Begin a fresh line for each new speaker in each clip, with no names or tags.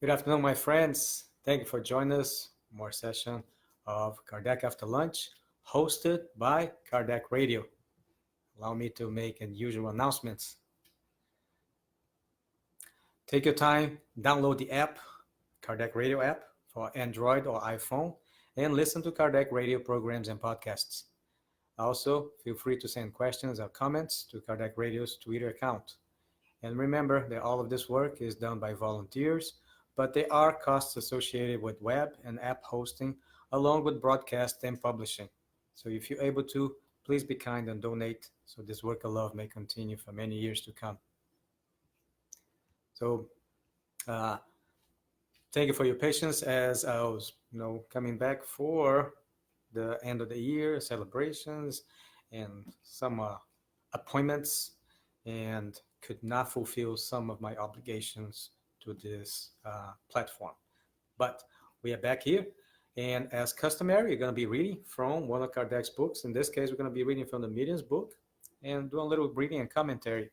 Good afternoon, my friends. Thank you for joining us. More session of Kardec After Lunch, hosted by Kardec Radio. Allow me to make unusual announcements. Take your time, download the app, Kardec Radio app for Android or iPhone, and listen to Kardec Radio programs and podcasts. Also, feel free to send questions or comments to Kardec Radio's Twitter account. And remember that all of this work is done by volunteers, but there are costs associated with web and app hosting, along with broadcast and publishing. So if you're able to, please be kind and donate so this work of love may continue for many years to come. So thank you for your patience as I was coming back for the end of the year celebrations and some appointments, and could not fulfill some of my obligations to this platform. But we are back here, and as customary, we're going to be reading from one of Kardec's books. In this case, we're going to be reading from the Medium's book and do a little reading and commentary.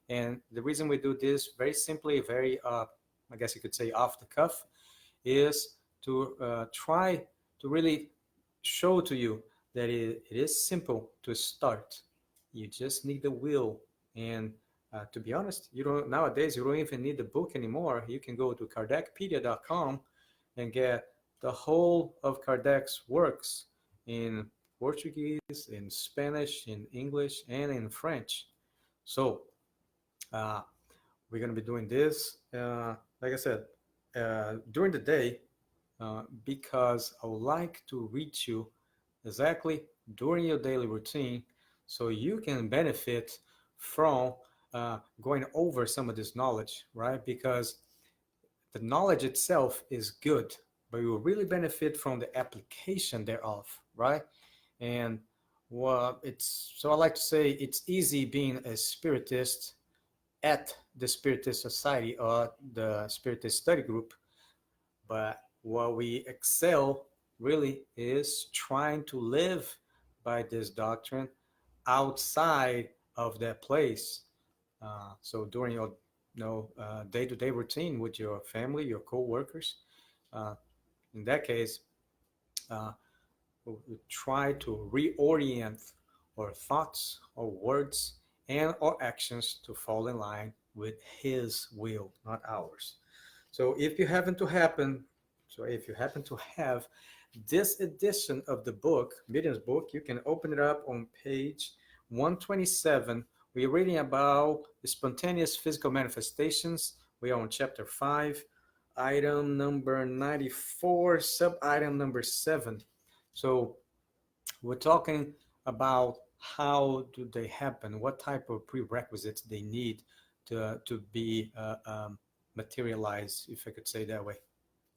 And the reason we do this very simply, very, I guess you could say off the cuff, is to try to really show to you that it is simple to start. You just need the will. And to be honest, nowadays you don't even need the book anymore. You can go to kardecpedia.com and get the whole of Kardec's works in Portuguese, in Spanish, in English, and in French. So we're going to be doing this, like I said, during the day, because I would like to reach you exactly during your daily routine so you can benefit from going over some of this knowledge, right? Because the knowledge itself is good, but you will really benefit from the application thereof, right? And so I like to say it's easy being a spiritist at the Spiritist Society or the Spiritist Study Group, but what we excel really is trying to live by this doctrine outside of that place. So during your day-to-day routine with your family, your co-workers, in that case, we try to reorient our thoughts, our words, and our actions to fall in line with His will, not ours. So if you happen to have this edition of the book, Medium's book, you can open it up on page 127. We're reading about the spontaneous physical manifestations. We are on chapter 5, item number 94, sub-item number 7. So we're talking about how do they happen, what type of prerequisites they need to be materialized, if I could say that way.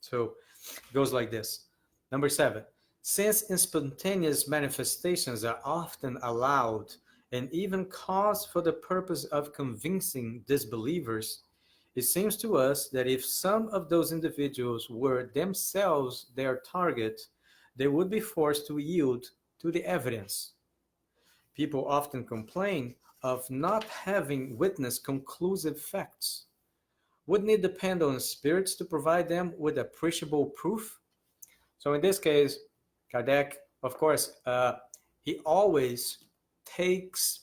So it goes like this. Number 7, since spontaneous manifestations are often allowed and even caused for the purpose of convincing disbelievers, it seems to us that if some of those individuals were themselves their target, they would be forced to yield to the evidence. People often complain of not having witnessed conclusive facts. Wouldn't it depend on spirits to provide them with appreciable proof? So in this case, Kardec, of course, he always takes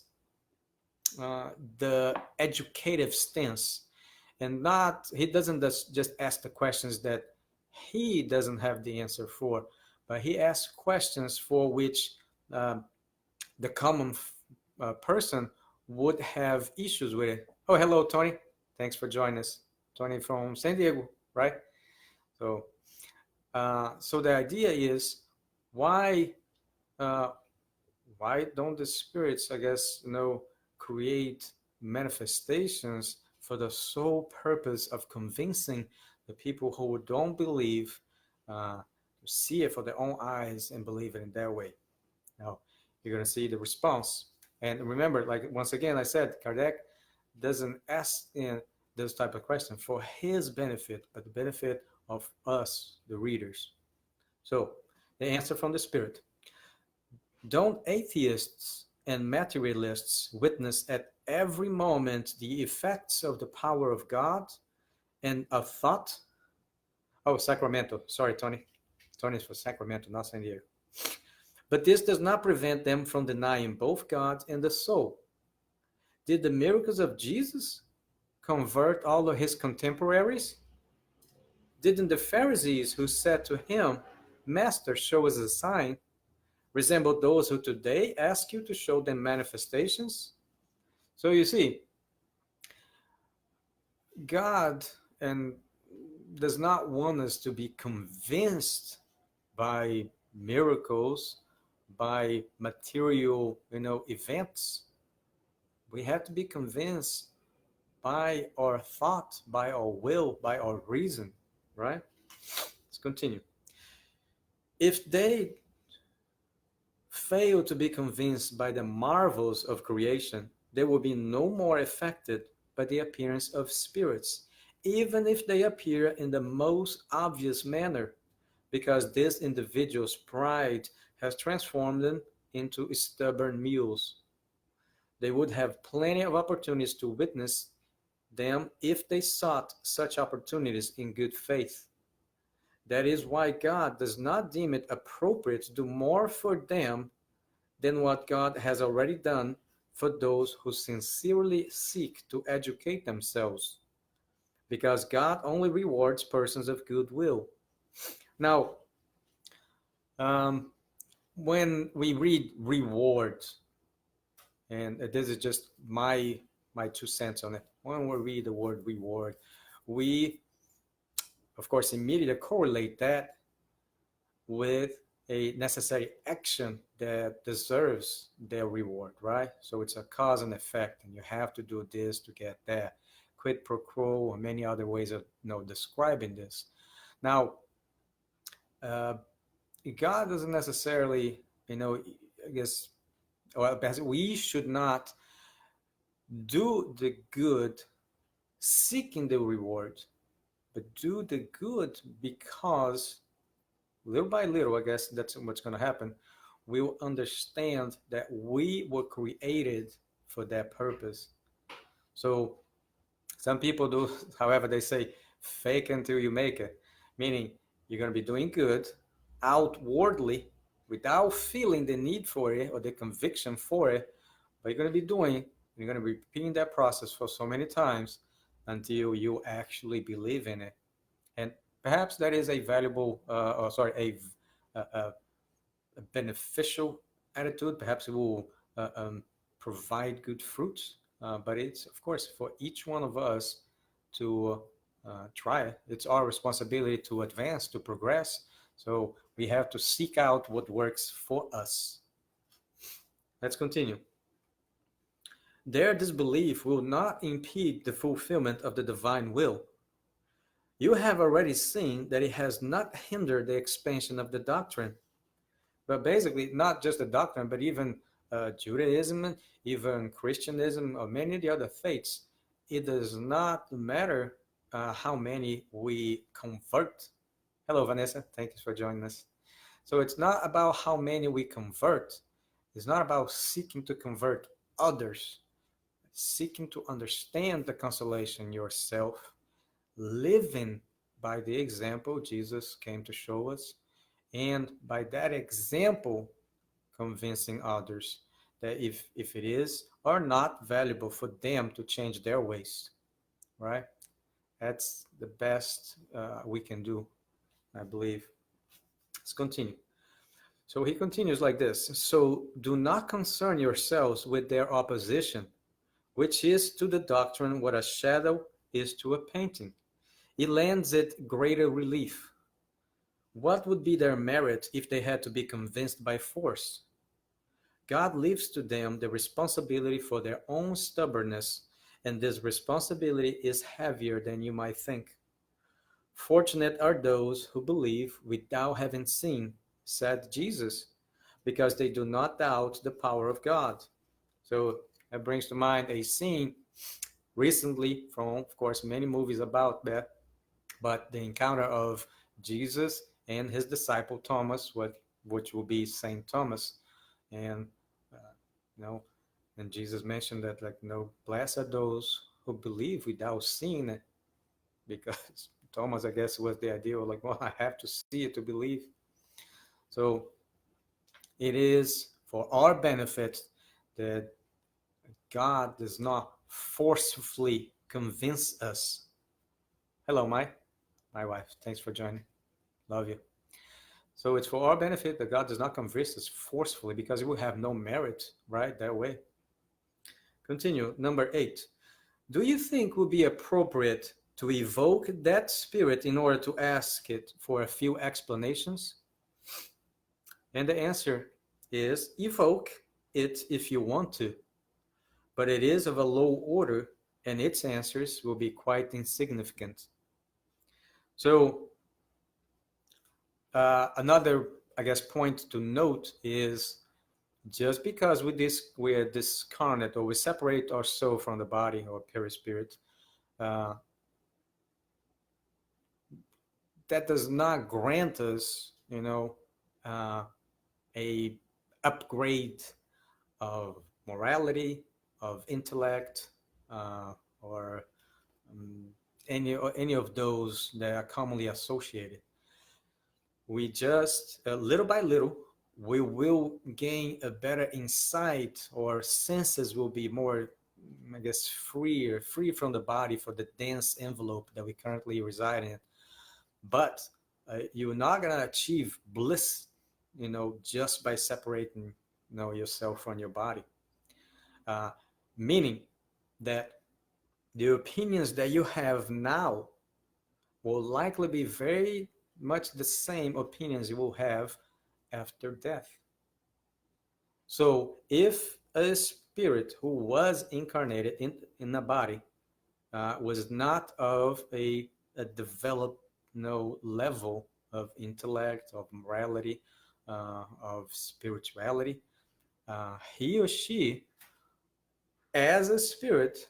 the educative stance, and he doesn't just ask the questions that he doesn't have the answer for, but he asks questions for which the common person would have issues with it. Oh, hello, Tony. Thanks for joining us. Tony from San Diego, right? So the idea is why don't the spirits, I guess, create manifestations for the sole purpose of convincing the people who don't believe to see it for their own eyes and believe it in their way? Now, you're going to see the response. And remember, like once again, I said, Kardec doesn't ask those type of questions for his benefit, but the benefit of us, the readers. So the answer from the Spirit. Don't atheists and materialists witness at every moment the effects of the power of God and of thought? Oh, Sacramento. Sorry, Tony. Tony is for Sacramento, not San Diego. But this does not prevent them from denying both God and the soul. Did the miracles of Jesus convert all of his contemporaries? Didn't the Pharisees who said to him, Master, show us a sign, resemble those who today ask you to show them manifestations? So you see, God and does not want us to be convinced by miracles, by material, events. We have to be convinced by our thought, by our will, by our reason, right? Let's continue. If they fail to be convinced by the marvels of creation, they will be no more affected by the appearance of spirits, even if they appear in the most obvious manner, because this individual's pride has transformed them into stubborn mules. They would have plenty of opportunities to witness them if they sought such opportunities in good faith. That is why God does not deem it appropriate to do more for them than what God has already done for those who sincerely seek to educate themselves, because God only rewards persons of good will. Now, um, when we read reward, and this is just my 2 cents on it. When we read the word reward, we of course immediately correlate that with a necessary action that deserves their reward, right? So it's a cause and effect, and you have to do this to get that. Quid pro quo, or many other ways of describing this. Now, uh, God doesn't necessarily, I guess, well, we should not do the good seeking the reward, but do the good because little by little, I guess that's what's going to happen. We will understand that we were created for that purpose. So some people do, however, they say, fake until you make it, meaning you're going to be doing good outwardly without feeling the need for it or the conviction for it, but you're going to be doing, you're going to be repeating that process for so many times until you actually believe in it. And perhaps that is a valuable, a beneficial attitude. Perhaps it will provide good fruits. But it's, of course, for each one of us to try it. It's our responsibility to advance, to progress. So we have to seek out what works for us. Let's continue. Their disbelief will not impede the fulfillment of the divine will. You have already seen that it has not hindered the expansion of the doctrine. But basically, not just the doctrine, but even Judaism, even Christianism, or many of the other faiths, it does not matter how many we convert. Hello, Vanessa. Thank you for joining us. So it's not about how many we convert. It's not about seeking to convert others. It's seeking to understand the consolation yourself, living by the example Jesus came to show us, and by that example convincing others that if it is or not valuable for them to change their ways, right? That's the best we can do, I believe. Let's continue. So he continues like this. So do not concern yourselves with their opposition, which is to the doctrine what a shadow is to a painting. It lends it greater relief. What would be their merit if they had to be convinced by force? God leaves to them the responsibility for their own stubbornness, and this responsibility is heavier than you might think. Fortunate are those who believe without having seen, said Jesus, because they do not doubt the power of God. So that brings to mind a scene recently from, of course, many movies about that, but the encounter of Jesus and his disciple Thomas, which will be Saint Thomas, and uh, you know, and Jesus mentioned that, like, blessed are those who believe without seeing it, because Thomas, I guess, was the idea of like, well, I have to see it to believe. So it is for our benefit that God does not forcefully convince us. Hello, my wife. Thanks for joining. Love you. So it's for our benefit that God does not convince us forcefully because it will have no merit, right? That way. Continue. Number 8. Do you think would be appropriate to evoke that spirit in order to ask it for a few explanations? And the answer is evoke it if you want to, but it is of a low order and its answers will be quite insignificant. So another, I guess, point to note is just because we are discarnate or we separate our soul from the body or perispirit, uh, that does not grant us, a upgrade of morality, of intellect, or um, any of those that are commonly associated. We just little by little we will gain a better insight, or senses will be more, I guess, free from the body for the dense envelope that we currently reside in. But you're not gonna achieve bliss, just by separating, yourself from your body. Uh, Meaning that the opinions that you have now will likely be very much the same opinions you will have after death. So if a spirit who was incarnated in a body was not of a developed, level of intellect, of morality, of spirituality, he or she, as a spirit,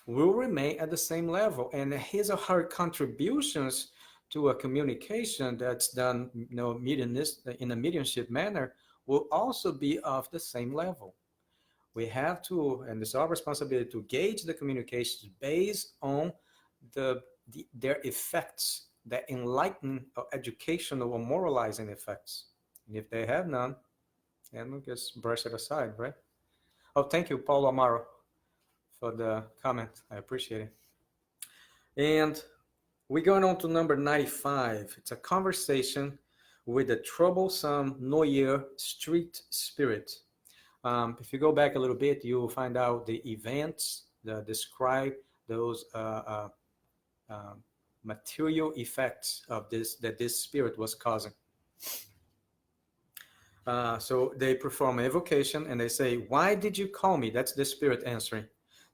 will remain at the same level, and his or her contributions to a communication that's done, in a mediumship manner, will also be of the same level. We have to, and it's our responsibility to gauge the communications based on their effects, the enlighten or educational or moralizing effects. And if they have none, then we'll just brush it aside, right? Oh, thank you, Paulo Amaro, for the comment. I appreciate it. And we're going on to number 95. It's a conversation with the troublesome Noyer street spirit. If you go back a little bit, you will find out the events that describe those material effects of that this spirit was causing. So they perform an evocation and they say, "Why did you call me?" That's the spirit answering.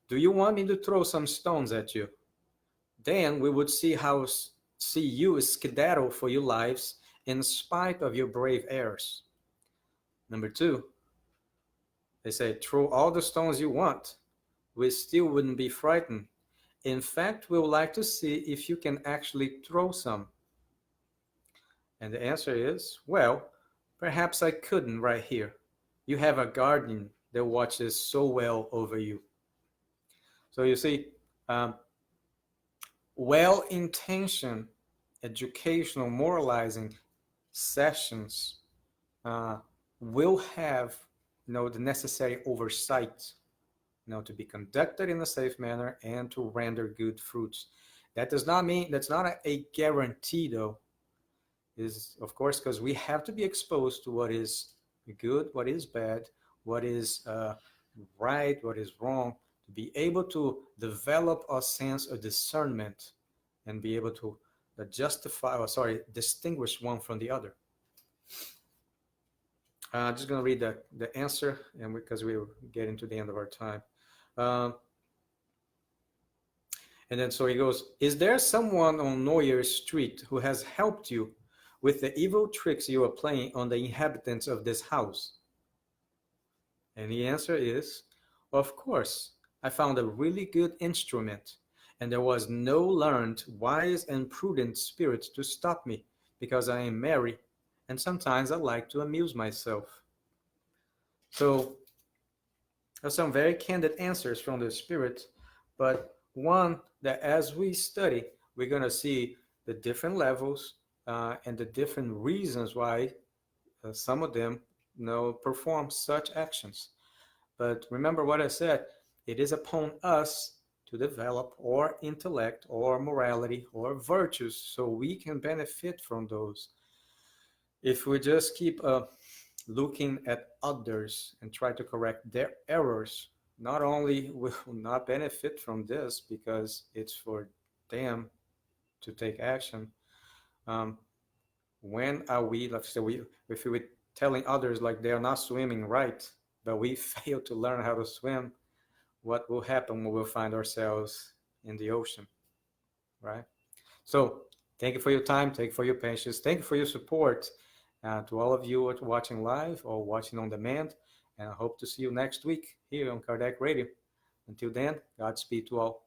"Do you want me to throw some stones at you? Then we would see you skedaddle for your lives in spite of your brave airs." Number 2, they say, "Throw all the stones you want. We still wouldn't be frightened. In fact, we would like to see if you can actually throw some." And the answer is, "Well, perhaps I couldn't right here. You have a guardian that watches so well over you." So you see, well-intentioned educational moralizing sessions will have, the necessary oversight, to be conducted in a safe manner and to render good fruits. That does not mean, that's not a guarantee, though, is of course, because we have to be exposed to what is good, what is bad, what is right, what is wrong, to be able to develop a sense of discernment and be able to distinguish one from the other. I'm just going to read the answer, and because we're getting to the end of our time. And then so he goes, "Is there someone on Noyer Street who has helped you with the evil tricks you are playing on the inhabitants of this house?" And the answer is, "Of course, I found a really good instrument, and there was no learned, wise, and prudent spirit to stop me, because I am merry, and sometimes I like to amuse myself." So there's some very candid answers from the spirit, but one that as we study, we're going to see the different levels and the different reasons why some of them perform such actions. But remember what I said, it is upon us to develop our intellect or morality or virtues so we can benefit from those. If we just keep looking at others and try to correct their errors, not only will not benefit from this because it's for them to take action. Um, when are we, let's say, if we're telling others like they're not swimming right, but we fail to learn how to swim, what will happen when we'll find ourselves in the ocean, right? So thank you for your time. Thank you for your patience. Thank you for your support to all of you watching live or watching on demand. And I hope to see you next week here on Kardec Radio. Until then, Godspeed to all.